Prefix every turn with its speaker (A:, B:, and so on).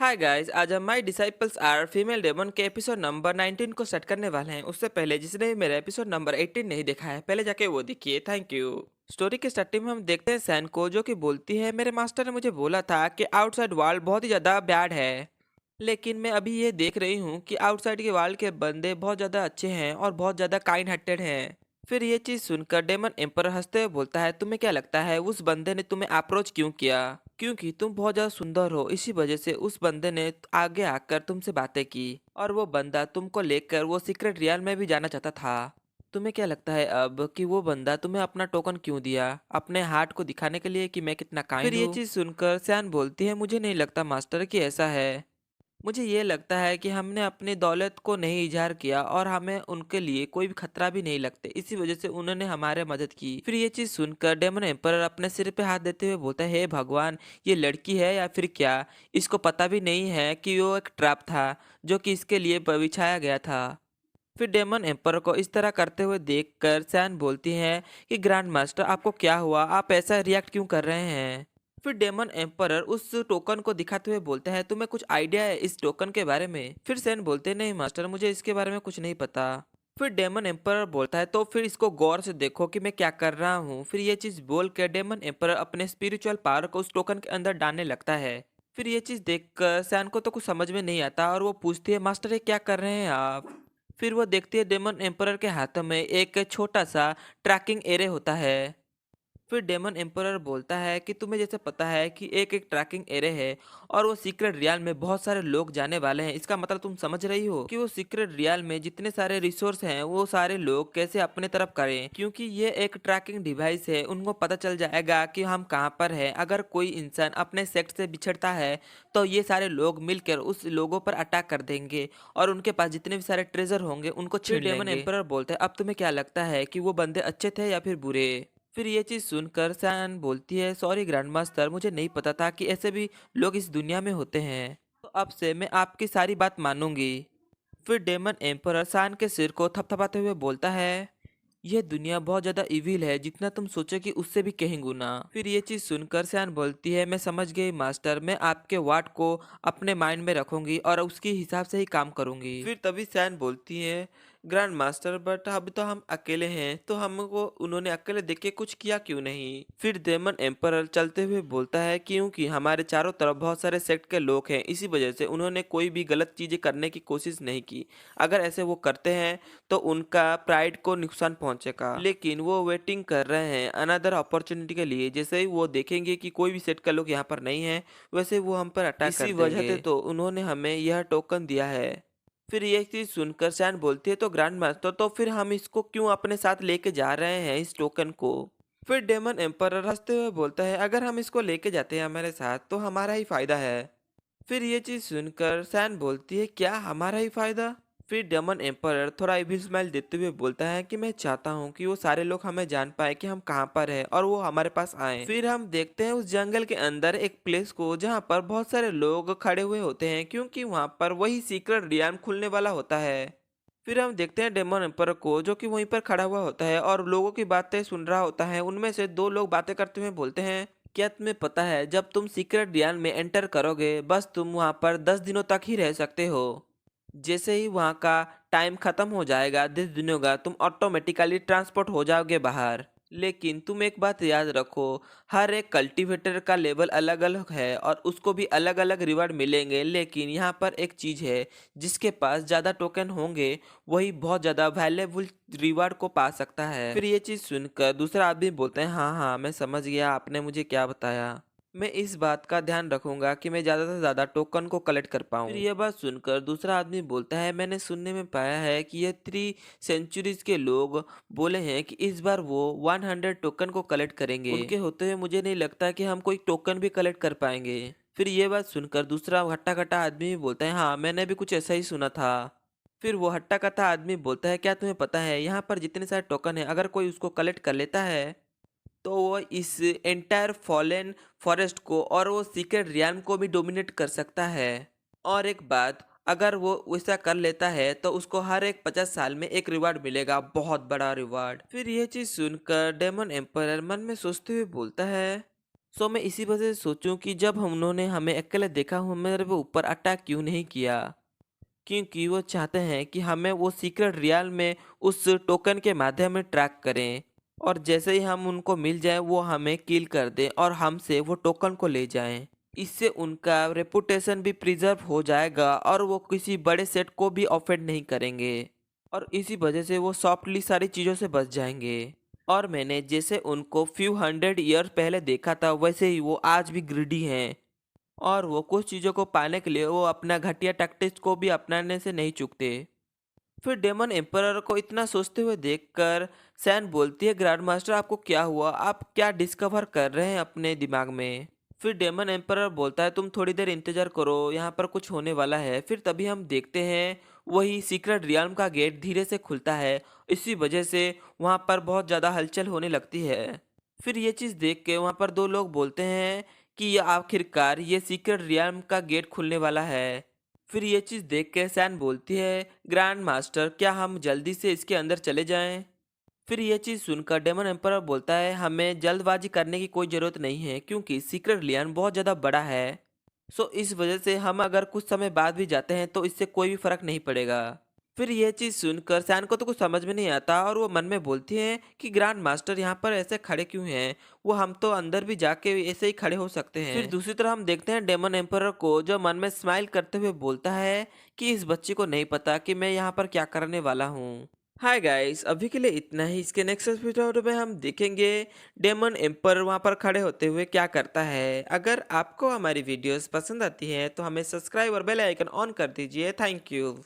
A: हाय guys, आज हम my disciples are female demon के एपिसोड नंबर 19 को सेट करने वाले हैं। उससे पहले जिसने भी मेरा एपिसोड नंबर 18 नहीं देखा है, पहले जाके वो देखिए। Thank you. स्टोरी के स्टार्टिंग में हम देखते हैं सैन को, जो कि बोलती है मेरे मास्टर ने मुझे बोला था कि आउटसाइड वर्ल्ड बहुत ही ज़्यादा बैड है, लेकिन मैं अभी ये देख रही हूँ कि आउटसाइड के वर्ल्ड के बंदे बहुत ज़्यादा अच्छे हैं और बहुत ज़्यादा काइंड हार्टेड हैं। फिर ये चीज़ सुनकर डेमन एम्पर हंसते हुए बोलता है, तुम्हें क्या लगता है उस बंदे ने तुम्हें अप्रोच क्यों किया? क्योंकि तुम बहुत ज़्यादा सुंदर हो, इसी वजह से उस बंदे ने आगे आकर तुमसे बातें की। और वो बंदा तुमको लेकर वो सीक्रेट रियल में भी जाना चाहता था। तुम्हें क्या लगता है अब कि वो बंदा तुम्हें अपना टोकन क्यों दिया? अपने हार्ट को दिखाने के लिए कि मैं कितना काइंड हूँ? फिर ये चीज़ सुनकर सैन बोलती है, मुझे नहीं लगता मास्टर कि ऐसा है। मुझे ये लगता है कि हमने अपनी दौलत को नहीं इज़हार किया और हमें उनके लिए कोई भी खतरा भी नहीं लगते, इसी वजह से उन्होंने हमारे मदद की। फिर ये चीज़ सुनकर डेमन एम्पर अपने सिर पे हाथ देते हुए बोलता है, हे भगवान, ये लड़की है या फिर क्या? इसको पता भी नहीं है कि वो एक ट्रैप था जो कि इसके लिए बिछाया गया था। फिर डेमन एम्पर को इस तरह करते हुए देखकर सैन बोलती है कि ग्रैंड मास्टर, आपको क्या हुआ? आप ऐसा रिएक्ट क्यों कर रहे हैं? फिर डेमन एम्परर उस टोकन को दिखाते हुए बोलते हैं, तुम्हें कुछ आइडिया है इस टोकन के बारे में? फिर सैन बोलते, नहीं मास्टर, मुझे इसके बारे में कुछ नहीं पता। फिर डेमन एम्परर बोलता है, तो फिर इसको गौर से देखो कि मैं क्या कर रहा हूँ। फिर ये चीज़ बोल कर डेमन एम्परर अपने स्पिरिचुअल पावर को उस टोकन के अंदर डालने लगता है। फिर ये चीज़ देखकर सैन को तो कुछ समझ में नहीं आता और वो पूछती है, मास्टर ये क्या कर रहे हैं आप? फिर वो देखती है डेमन एम्परर के हाथों में एक छोटा सा ट्रैकिंग एरे होता है। फिर डेमन एम्परर बोलता है कि तुम्हें जैसे पता है कि एक एक ट्रैकिंग एरे है और वो सीक्रेट रियल में बहुत सारे लोग जाने वाले हैं, इसका मतलब तुम समझ रही हो कि वो सीक्रेट रियल में जितने सारे रिसोर्स हैं वो सारे लोग कैसे अपने तरफ करें, क्योंकि ये एक ट्रैकिंग डिवाइस है। उनको पता चल जाएगा कि हम कहाँ पर हैं। अगर कोई इंसान अपने सेक्ट से बिछड़ता है तो ये सारे लोग मिलकर उस लोगों पर अटैक कर देंगे और उनके पास जितने भी सारे ट्रेजर होंगे उनको छीन लेंगे। डेमन एम्परर बोलते हैं, अब तुम्हें क्या लगता है कि वो बंदे अच्छे थे या फिर बुरे? फिर ये चीज़ सुनकर सैन बोलती है, सॉरी ग्रैंड मास्टर, मुझे नहीं पता था कि ऐसे भी लोग इस दुनिया में होते हैं। तो अब से मैं आपकी सारी बात मानूंगी। फिर डेमन एम्परर सैन के सिर को थपथपाते हुए बोलता है, यह दुनिया बहुत ज्यादा इविल है, जितना तुम सोचो कि उससे भी कहीं गुना। फिर ये चीज सुनकर सैन बोलती है, मैं समझ गई मास्टर, मैं आपके वाट को अपने माइंड में रखूंगी और उसके हिसाब से ही काम करूंगी। फिर तभी सैन बोलती है, ग्रैंड मास्टर, बट अभी तो हम अकेले हैं, तो हमको उन्होंने अकेले देख के कुछ किया क्यों नहीं? फिर डेमन एम्परर चलते हुए बोलता है, क्योंकि हमारे चारों तरफ बहुत सारे सेक्ट के लोग हैं, इसी वजह से उन्होंने कोई भी गलत चीजें करने की कोशिश नहीं की। अगर ऐसे वो करते हैं तो उनका प्राइड को नुकसान पहुंचेगा, लेकिन वो वेटिंग कर रहे हैं अनदर अपॉर्चुनिटी के लिए। जैसे ही वो देखेंगे कि कोई भी सेट का लोग यहाँ पर नहीं है, वैसे वो हम पर अटैक कर देंगे। इसी वजह से तो उन्होंने हमें यह टोकन दिया है। फिर ये चीज सुनकर सैन बोलती है, तो ग्रैंड मास्टर, तो फिर हम इसको क्यों अपने साथ लेके जा रहे हैं इस टोकन को? फिर डेमन एम्परर हंसते हुए बोलता है, अगर हम इसको लेके जाते हैं हमारे साथ तो हमारा ही फायदा है। फिर ये चीज सुनकर सैन बोलती है, क्या हमारा ही फायदा? फिर डेमन एम्परर थोड़ा इविल स्माइल देते हुए बोलता है कि मैं चाहता हूँ कि वो सारे लोग हमें जान पाए कि हम कहाँ पर हैं और वो हमारे पास आए। फिर हम देखते हैं उस जंगल के अंदर एक प्लेस को, जहाँ पर बहुत सारे लोग खड़े हुए होते हैं, क्योंकि वहाँ पर वही सीक्रेट रियान खुलने वाला होता है। फिर हम देखते हैं डेमन एम्पर को, जो कि वहीं पर खड़ा हुआ होता है और लोगों की बातें सुन रहा होता है। उनमें से दो लोग बातें करते हुए बोलते हैं, क्या तुम्हें पता है जब तुम सीक्रेट रियान में एंटर करोगे, बस तुम वहां पर 10 दिनों तक ही रह सकते हो। जैसे ही वहां का टाइम खत्म हो जाएगा 10 दिनों का, तुम ऑटोमेटिकली ट्रांसपोर्ट हो जाओगे बाहर। लेकिन तुम एक बात याद रखो, हर एक कल्टीवेटर का लेवल अलग अलग है और उसको भी अलग अलग रिवार्ड मिलेंगे, लेकिन यहाँ पर एक चीज़ है, जिसके पास ज़्यादा टोकन होंगे वही बहुत ज़्यादा वैल्यूएबल रिवार्ड को पा सकता है। फिर ये चीज़ सुनकर दूसरा आदमी बोलते हैं, हाँ हाँ, मैं समझ गया आपने मुझे क्या बताया। मैं इस बात का ध्यान रखूंगा कि मैं ज़्यादा से ज़्यादा टोकन को कलेक्ट कर पाऊँ। फिर यह बात सुनकर दूसरा आदमी बोलता है, मैंने सुनने में पाया है कि ये 3 सेंचुरीज के लोग बोले हैं कि इस बार वो 100 टोकन को कलेक्ट करेंगे। उनके होते हुए मुझे नहीं लगता कि हम कोई टोकन भी कलेक्ट कर पाएंगे। फिर ये बात सुनकर दूसरा हट्टा कट्टा आदमी भी बोलता है, हाँ मैंने भी कुछ ऐसा ही सुना था। फिर वो हट्टा कट्टा आदमी बोलता है, क्या तुम्हें पता है यहाँ पर जितने सारे टोकन है, अगर कोई उसको कलेक्ट कर लेता है तो वो इस एंटायर फॉलेन फॉरेस्ट को और वो सीक्रेट रियान को भी डोमिनेट कर सकता है। और एक बात, अगर वो वैसा कर लेता है तो उसको हर एक 50 साल में एक रिवार्ड मिलेगा, बहुत बड़ा रिवार्ड। फिर ये चीज सुनकर डेमन एम्परर मन में सोचते हुए बोलता है, सो मैं इसी वजह से सोचूं कि जब हम उन्होंने हमें अकेले देखा, मेरे पे ऊपर अटैक क्यों नहीं किया। क्योंकि वो चाहते हैं कि हमें वो सीक्रेट रियल में उस टोकन के माध्यम में ट्रैक करें, और जैसे ही हम उनको मिल जाए वो हमें किल कर दें और हमसे वो टोकन को ले जाएं। इससे उनका रेपुटेशन भी प्रिजर्व हो जाएगा और वो किसी बड़े सेट को भी ऑफेंड नहीं करेंगे, और इसी वजह से वो सॉफ्टली सारी चीज़ों से बच जाएंगे। और मैंने जैसे उनको फ्यू हंड्रेड ईयर पहले देखा था, वैसे ही वो आज भी ग्रिडी हैं, और वो कुछ चीज़ों को पाने के लिए वो अपना घटिया टैक्टिक्स को भी अपनाने से नहीं चूकते। फिर डेमन एम्परर को इतना सोचते हुए देखकर सैन बोलती है, ग्रैंड मास्टर आपको क्या हुआ, आप क्या डिस्कवर कर रहे हैं अपने दिमाग में। फिर डेमन एम्परर बोलता है तुम थोड़ी देर इंतजार करो, यहाँ पर कुछ होने वाला है। फिर तभी हम देखते हैं वही सीक्रेट रियल्म का गेट धीरे से खुलता है। इसी वजह से वहाँ पर बहुत ज़्यादा हलचल होने लगती है। फिर ये चीज़ देख के वहाँ पर दो लोग बोलते हैं कि ये आखिरकार ये सीक्रेट रियल्म का गेट खुलने वाला है। फिर ये चीज़ देख के सैन बोलती है, ग्रैंड मास्टर क्या हम जल्दी से इसके अंदर चले जाएं। फिर ये चीज़ सुनकर डेमन एम्परर बोलता है हमें जल्दबाजी करने की कोई ज़रूरत नहीं है, क्योंकि सीक्रेट रियल्म बहुत ज़्यादा बड़ा है। सो इस वजह से हम अगर कुछ समय बाद भी जाते हैं तो इससे कोई भी फर्क नहीं पड़ेगा। फिर यह चीज सुनकर सैन को तो कुछ समझ में नहीं आता, और वो मन में बोलती है कि ग्रैंड मास्टर यहाँ पर ऐसे खड़े क्यों हैं, वो हम तो अंदर भी जाके ऐसे ही खड़े हो सकते हैं। फिर दूसरी तरफ हम देखते हैं डेमन एम्परर को, जो मन में स्माइल करते हुए बोलता है कि इस बच्चे को नहीं पता कि मैं यहाँ पर क्या करने वाला हूँ। हाय गाइस, अभी के लिए इतना ही। इसके नेक्स्ट एपिसोड में हम देखेंगे डेमन एम्पर वहाँ पर खड़े होते हुए क्या करता है। अगर आपको हमारी वीडियोस पसंद आती हैं तो हमें सब्सक्राइब और बेल आइकन ऑन कर दीजिए। Thank you.